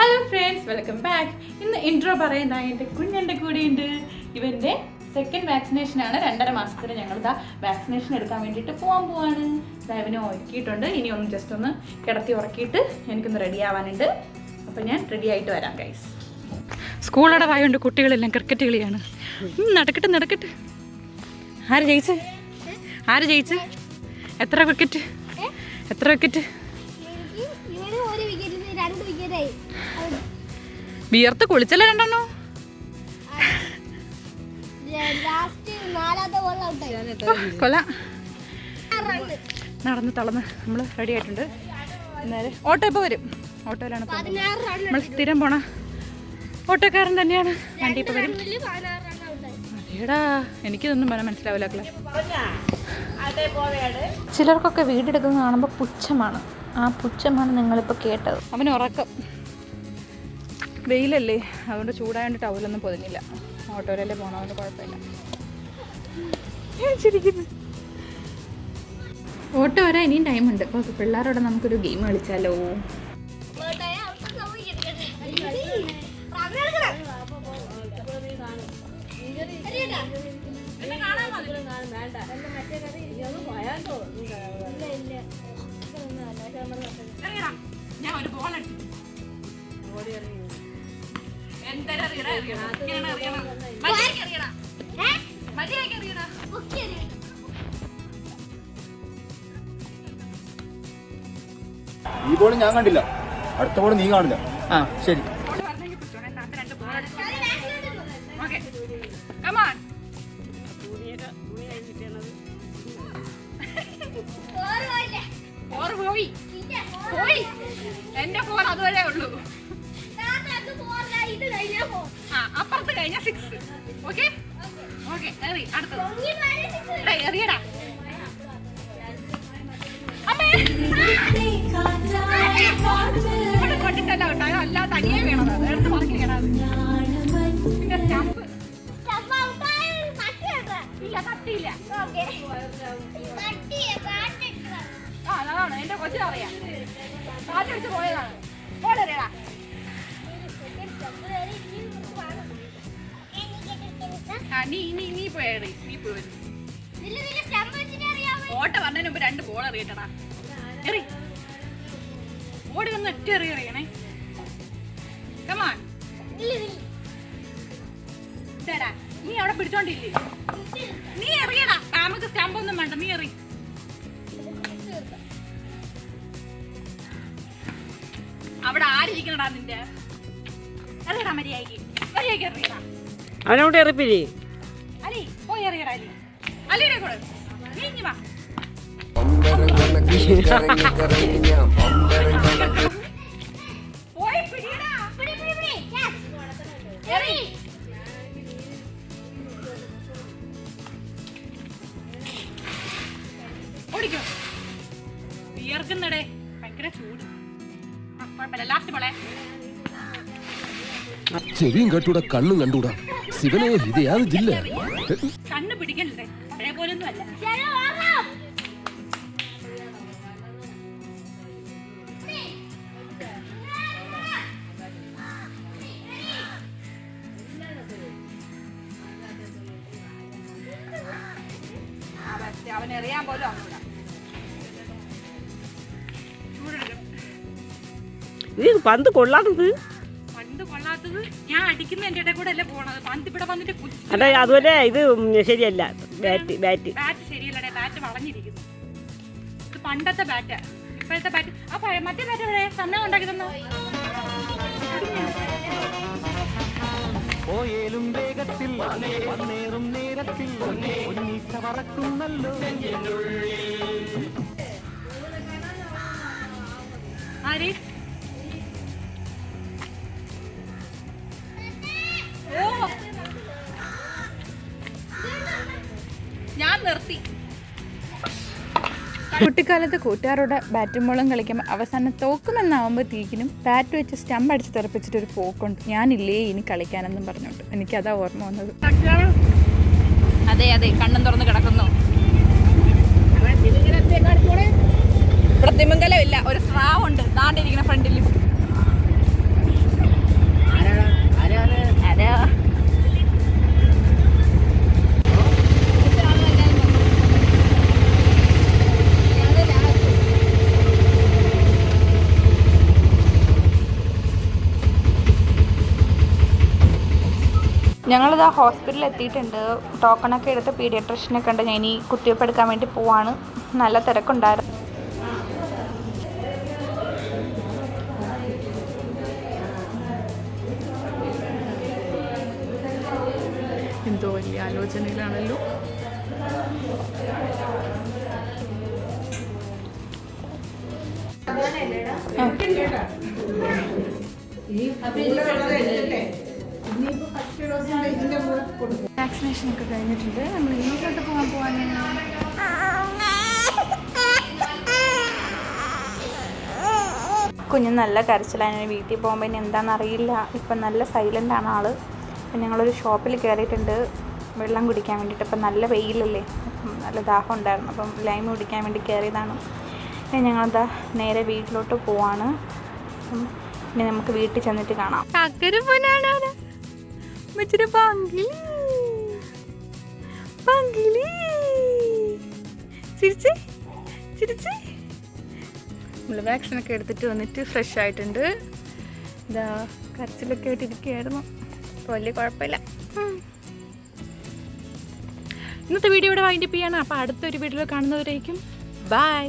Hello friends, welcome back. ഇന്ന് intro പറയുന്ന എൻ്റെ കുഞ്ഞൻ്റെ കൂടെയുണ്ട്. ഇവൻ്റെ സെക്കൻഡ് വാക്സിനേഷനാണ്. 2.5 മാസത്തിന് ഞങ്ങളിതാ വാക്സിനേഷൻ എടുക്കാൻ വേണ്ടിയിട്ട് പോവാണ്. ഇവനെ ഒരുക്കിയിട്ടുണ്ട്. ഇനി ഒന്ന് ജസ്റ്റ് ഒന്ന് കിടത്തി ഉറക്കിയിട്ട് എനിക്കൊന്ന് റെഡി ആവാനുണ്ട്. അപ്പോൾ ഞാൻ റെഡി ആയിട്ട് വരാം ഗൈസ്. സ്കൂളടവായുണ്ട്, കുട്ടികളെല്ലാം ക്രിക്കറ്റ് കളിയാണ്. നടക്കട്ടെ. ആര് ജയിച്ച്? എത്ര വിക്കറ്റ്? വിയർത്ത് കുളിച്ചല്ലേ രണ്ടെണ്ണോ? കൊള്ളാം. നടന്ന് തളർന്ന് നമ്മൾ റെഡി ആയിട്ടുണ്ട്. നേരെ ഓട്ടോ ഇപ്പോൾ വരും. ഓട്ടോയിലാണ് നമ്മൾ സ്ഥിരം പോണ ഓട്ടോക്കാരൻ തന്നെയാണ്. വണ്ടി ഇപ്പോൾ വരും. അതേടാ, എനിക്കിതൊന്നും പറയാൻ മനസ്സിലാവില്ല. ചിലർക്കൊക്കെ വീടെടുക്കുന്നത് കാണുമ്പോൾ പുച്ഛമാണ്. ആ പുച്ഛമാണ് നിങ്ങളിപ്പോൾ കേട്ടത്. അവന് ഉറക്കം. വെയിലല്ലേ, അതുകൊണ്ട് ചൂടായതുകൊണ്ട് ടൗലൊന്നും പൊതിഞ്ഞില്ല. ഓട്ടോയിലല്ലേ പോകണമെന്ന് കുഴപ്പമില്ല. ഓട്ടോ വരാൻ ഇനിയും ടൈമുണ്ട്. അപ്പോൾ പിള്ളേരോടെ നമുക്കൊരു ഗെയിം കളിച്ചാലോ? ഞാൻ ഒരു ബോൾ അടിച്ചു. ഈ ബോൾ ഞാൻ കണ്ടില്ല, അടുത്ത ബോൾ നീ കാണില്ല. ആ ശരി. എന്റെ ഫോൺ അതുവരെ ഉള്ളൂ. അപ്പുറത്ത് കഴിഞ്ഞ 6. ഓക്കെ അടുത്തത് എറിയടാ. കൊണ്ടിട്ടല്ല കേട്ടോ, അല്ല തനിയെ വേണത്. എടുത്ത് മറിക്കണം. പിന്നെ സ്റ്റംപ് ഇല്ല, തട്ടിയില്ല. അതാണ് എന്റെ കൊച്ചിനറിയാം. കാറ്റടിച്ച് പോയതാണ്. പോലെറിയടാ. നീ പോയി ഓട്ട വന്നതിന് മുമ്പ് 2 ബോൾ എറിയട്ടടാ. എറി, ഓടി വന്ന് ഒറ്റ എറിയണേ. കമാൺ. നീ അവിടെ പിടിച്ചോണ്ടില്ലേ? നീ എറിയടാ. നമുക്ക് സ്റ്റംപ് ഒന്നും വേണ്ട, നീ എറി. അവിടെ ആരിക്കണടാ നിന്റെ? എറിയടാ, മര്യാദയ്ക്ക് എറിയടാ. അവനോട്ട് എറിപ്പില്ലേ? അലി പോയി എറിയടാ. അലിയുടെ കൂടെ നീ ഇങ്ങി വാ. പോയി പിടിയടാ. എറി. ഓടിക്കോ. വിയർക്കുന്നടേ, ഭയങ്കര ചൂട്. കുഴപ്പമില്ല, ലാസ്റ്റ് പോളെ. ചെവിയും കേട്ടൂടാ, കണ്ണും കണ്ടൂടാ. ശിവനെ, ഇത് യാത് ജില്ല. കണ്ണ് പിടിക്കണ്ടേ, പഴയ പോലൊന്നും അല്ല. അവൻ എറിയാൻ പോലും അങ്ങോട്ടാ. പന്ത് കൊള്ളാത്തത് ഞാൻ അടിക്കുന്ന എന്റെ ഇടയിൽ കൂടെ അല്ലേ പോണത്. പന്ത് ഇവിടെ വന്നിട്ട് അതെ, അതുപോലെ ഇത് ശരിയല്ല. ബാറ്റ് ശരിയല്ലേ? ബാറ്റ് വളഞ്ഞിരിക്കുന്നു. ഇത് പണ്ടത്തെ ബാറ്റ്, ഇപ്പോഴത്തെ ബാറ്റ്. ആ മറ്റേ ബാറ്റ് എവിടെ? സന്ന ഉണ്ടാക്കി തന്നോ? ആര്? ഞാൻ നിർത്തി. കുട്ടിക്കാലത്ത് കൂട്ടുകാരോട് ബാറ്റും ബോളും കളിക്കുമ്പോൾ അവസാനം തോക്കുമെന്നാവുമ്പോഴത്തേക്കിനും ബാറ്റ് വെച്ച് സ്റ്റംപ് അടിച്ച് തെറിപ്പിച്ചിട്ടൊരു പോക്കുണ്ട്. ഞാനില്ലേ ഇനി കളിക്കാനെന്നും പറഞ്ഞോണ്ട്. എനിക്കതാ ഓർമ്മ വന്നത്. അതെ, കണ്ണും തുറന്ന് കിടക്കുന്നു. ഇവിടെ തിമിംഗലം ഇല്ല, ഒരു സ്രാവുണ്ട്. ദാണ്ടിരിക്കുന്ന ഫ്രണ്ടിൽ. ഞങ്ങളിതാ ഹോസ്പിറ്റലിൽ എത്തിയിട്ടുണ്ട്. ടോക്കണൊക്കെ എടുത്ത് പീഡിയാട്രിഷ്യനെ കണ്ട് ഞാൻ ഇനി കുത്തിവയ്പ്പ് എടുക്കാൻ വേണ്ടി പോവാണ്. നല്ല തിരക്കുണ്ടായിരുന്നു. എന്തോ വലിയ ആലോചനയിലാണല്ലോ. വാക്സിനേഷൻ ഒക്കെ കഴിഞ്ഞിട്ടുണ്ട്. നമ്മൾ വീട്ടിലോട്ട് പോവാണ്. കുഞ്ഞ് നല്ല കരച്ചിലാണ്. വീട്ടിൽ പോകുമ്പോൾ ഇനി എന്താണെന്ന് അറിയില്ല. ഇപ്പം നല്ല സൈലൻ്റ് ആണ് ആള്. അപ്പം ഞങ്ങളൊരു ഷോപ്പിൽ കയറിയിട്ടുണ്ട് വെള്ളം കുടിക്കാൻ വേണ്ടിയിട്ട്. അപ്പം നല്ല വെയിലല്ലേ, അപ്പം നല്ല ദാഹം ഉണ്ടായിരുന്നു. അപ്പം ലൈം കുടിക്കാൻ വേണ്ടി കയറിയതാണ്. ഇനി ഞങ്ങളെന്താ നേരെ വീട്ടിലോട്ട് പോവാണ്. ഇനി നമുക്ക് വീട്ടിൽ ചെന്നിട്ട് കാണാം. നമ്മൾ വാക്സിനൊക്കെ എടുത്തിട്ട് വന്നിട്ട് ഫ്രഷ് ആയിട്ടുണ്ട്. ഇതാ കരച്ചിലൊക്കെ ആയിട്ടിരിക്കുകയായിരുന്നു. അപ്പോൾ വലിയ കുഴപ്പമില്ല. ഇന്നത്തെ വീഡിയോ ഇവിടെ വൈൻഡപ്പ് ചെയ്യാണ്. അപ്പോൾ അടുത്തൊരു വീഡിയോയിൽ കാണുന്നവരേക്കും ബൈ.